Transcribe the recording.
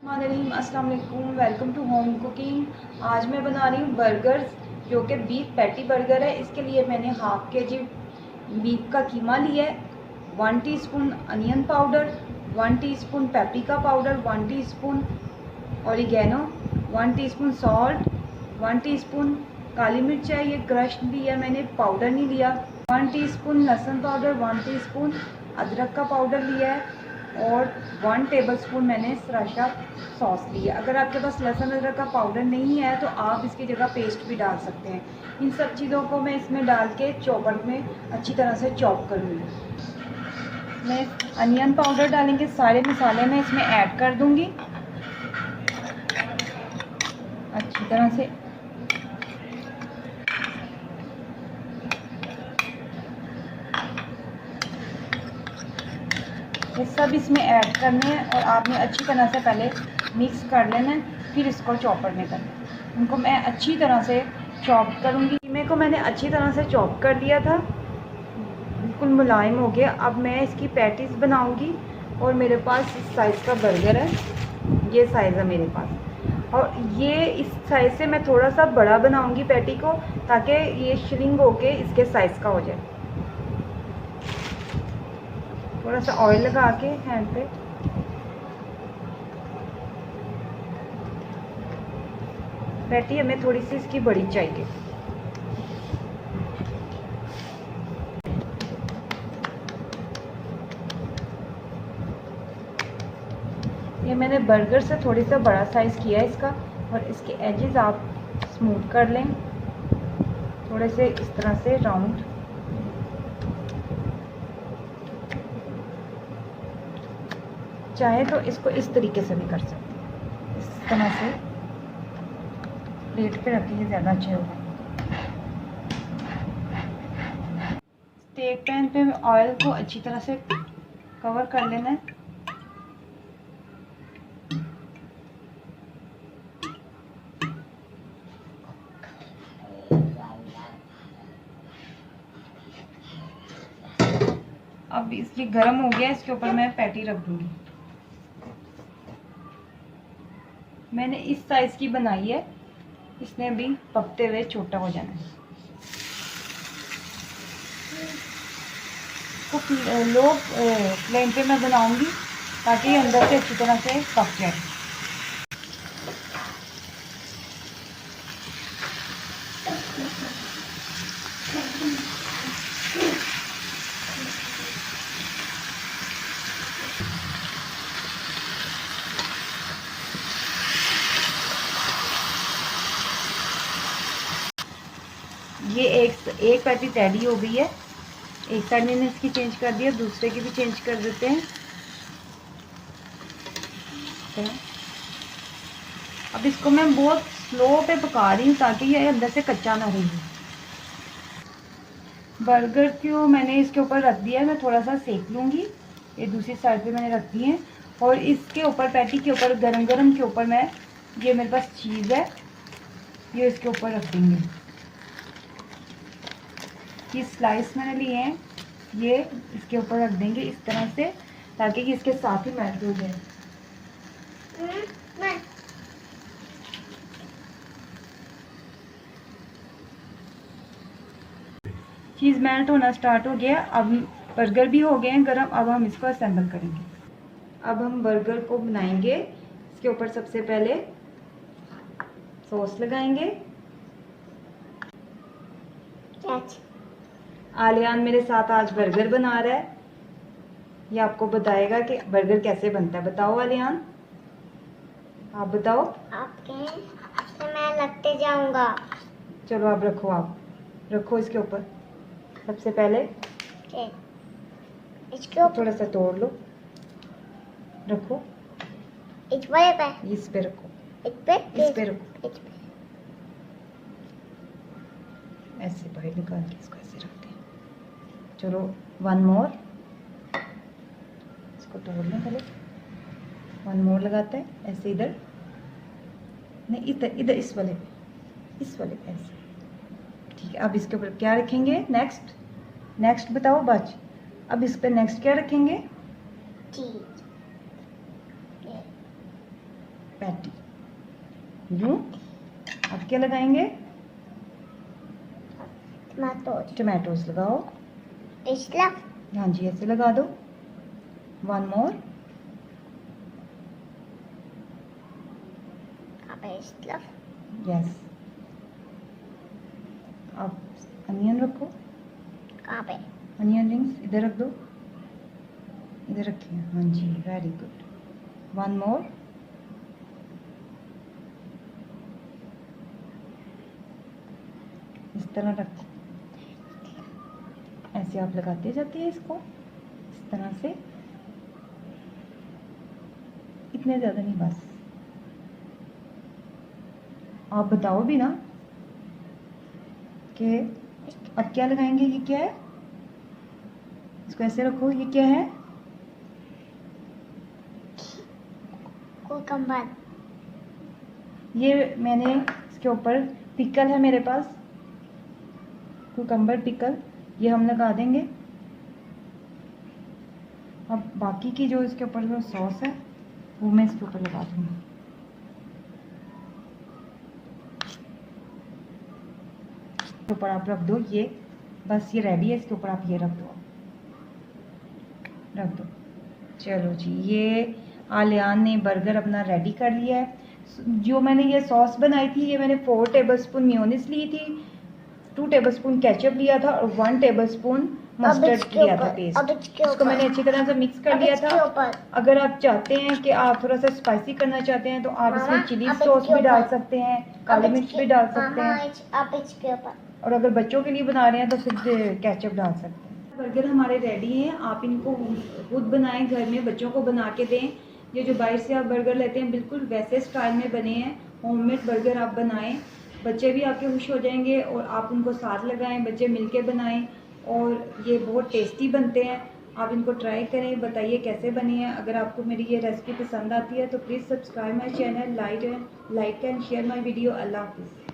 अस्सलाम वालेकुम, welcome to home cooking. आज मैं बना रही हूँ बर्गर्स, जो कि बीफ पैटी बर्गर है। इसके लिए मैंने हाफ के जी बीफ का कीमा लिया है, 1 teaspoon onion powder, 1 teaspoon paprika powder, 1 teaspoon oregano, 1 teaspoon salt, 1 teaspoon काली मिर्च है, ये क्रश लिया मैंने, पाउडर नहीं लिया, 1 टीस्पून लहसुन पाउडर, 1 टीस्पून अदरक का पाउडर लिया है और 1 टेबलस्पून मैंने सराशा सॉस लिया। अगर आपके पास लहसुन अदरक का पाउडर नहीं है तो आप इसकी जगह पेस्ट भी डाल सकते हैं। इन सब चीज़ों को मैं इसमें डाल के चॉपर में अच्छी तरह से चॉप करूँगी। मैं अनियन पाउडर डालेंगे, सारे मसाले मैं इसमें ऐड कर दूँगी अच्छी तरह से। ये सब इसमें ऐड करने हैं और आपने अच्छी तरह से पहले मिक्स कर लेना है, फिर इसको चॉपर में करना है। उनको मैं अच्छी तरह से चॉप करूँगी। कीमे को मैंने अच्छी तरह से चॉप कर लिया था, बिल्कुल मुलायम हो गया। अब मैं इसकी पैटीज़ बनाऊँगी और मेरे पास इस साइज़ का बर्गर है, ये साइज़ है मेरे पास। और ये इस साइज़ से मैं थोड़ा सा बड़ा बनाऊँगी पैटी को, ताकि ये श्रिंक होके इसके साइज़ का हो जाए। थोड़ा सा ऑयल लगा के हैंड पे पैटी हमें थोड़ी सी इसकी बड़ी चाहिए। ये मैंने बर्गर से थोड़ी सा बड़ा साइज़ किया है इसका, और इसके एजेस आप स्मूथ कर लें थोड़े से इस तरह से राउंड। चाहे तो इसको इस तरीके से भी कर सकते हैं, इस तरह से प्लेट पे रखिए, ज़्यादा अच्छे होगा। स्टेक पैन पे ऑयल को अच्छी तरह से कवर कर लेना है। अब इसलिए गर्म हो गया, इसके ऊपर मैं पैटी रख दूंगी। मैंने इस साइज़ की बनाई है, इसने भी पकते हुए छोटा हो जाना है। इसको लो फ्लेम पे मैं बनाऊंगी ताकि अंदर से अच्छी तरह से पक जाए। ये एक पैटी रेडी हो गई है। एक साइड मैंने इसकी चेंज कर दिया, दूसरे की भी चेंज कर देते हैं। अब इसको मैं बहुत स्लो पे पका रही हूँ ताकि ये अंदर से कच्चा ना रहे। बर्गर को मैंने इसके ऊपर रख दिया है, मैं थोड़ा सा सेक लूँगी। ये दूसरी साइड पे मैंने रख दी है, और इसके ऊपर पैटी के ऊपर गरम गरम के ऊपर मैं, ये मेरे पास चीज़ है, ये इसके ऊपर रख देंगे। ये स्लाइस मैंने लिए हैं, ये इसके ऊपर रख देंगे इस तरह से, ताकि ये इसके साथ ही मेल्ट हो जाए। चीज़ मेल्ट होना स्टार्ट हो गया। अब बर्गर भी हो गए हैं गरम, अब हम इसको असेंबल करेंगे। अब हम बर्गर को बनाएंगे। इसके ऊपर सबसे पहले सॉस लगाएंगे। आलियान मेरे साथ आज बर्गर बना रहा है, ये आपको बताएगा कि बर्गर कैसे बनता है। बताओ आलियान, आप बताओ। आपके से मैं लगते जाऊंगा। चलो आप रखो, आप रखो इसके ऊपर। सबसे पहले इसके ऊपर थोड़ा सा तोड़ लो, रखो इस पे इस पे रखो, इस पे इस पे रखो, इस पे। ऐसे बाहर निकाल के इसको ऐसे रखते हैं। चलो 1 मोर, इसको तोड़ लें पहले। 1 मोर लगाते हैं ऐसे, इधर नहीं, इधर इधर इस वाले पे, इस वाले पे ऐसे। ठीक है, अब इसके ऊपर क्या रखेंगे? नेक्स्ट बताओ बच। अब इस पे नेक्स्ट क्या रखेंगे? चीज। पैटी। यूँ। अब क्या लगाएंगे? टमाटोज लगाओ। हाँ जी, ऐसे लगा दो। One more. यस। अब अनियन रखो। अनियन रिंग्स इधर रख दो, इधर रखिए। हाँ जी, वेरी गुड। One more. इस तरह रखो। ऐसे आप लगाते जाते हैं इसको इस तरह से, इतने ज़्यादा नहीं, बस। आप बताओ भी ना कि अब क्या लगाएंगे। ये क्या है? इसको ऐसे रखो। ये क्या है? कुकम्बर। ये मैंने इसके ऊपर पिकल है मेरे पास, कुकम्बर पिकल, ये हम लगा देंगे। अब बाकी की जो इसके ऊपर जो सॉस है वो मैं इसके ऊपर लगा दूँगी। ऊपर आप रख दो। ये बस ये रेडी है। इसके ऊपर आप ये रख दो, रख दो। चलो जी, ये आलियान ने बर्गर अपना रेडी कर लिया है। जो मैंने ये सॉस बनाई थी, ये मैंने 4 टेबलस्पून मेयोनीज ली थी, 2 टेबलस्पून केचप लिया था और 1 टेबलस्पून मस्टर्ड लिया था पेस्ट। इसको मैंने अच्छी तरह से मिक्स कर लिया था। अगर आप चाहते हैं कि आप थोड़ा सा स्पाइसी करना चाहते हैं तो आप इसमें चिली सॉस भी डाल सकते हैं, काली मिर्च भी डाल सकते हैं, और अगर बच्चों के लिए बना रहे हैं तो फिर केचप डाल सकते हैं। बर्गर हमारे रेडी हैं। आप इनको खुद बनाएं, घर में बच्चों को बना के दें। ये जो बाहर से आप बर्गर लेते हैं बिल्कुल वैसे स्टाइल में बने हैं। होममेड बर्गर आप बनाएं, बच्चे भी आपके खुश हो जाएंगे और आप उनको साथ लगाएं, बच्चे मिलके बनाएं और ये बहुत टेस्टी बनते हैं। आप इनको ट्राई करें, बताइए कैसे बनी है। अगर आपको मेरी ये रेसिपी पसंद आती है तो please subscribe my channel, like and share my video. अल्लाह हाफिज़।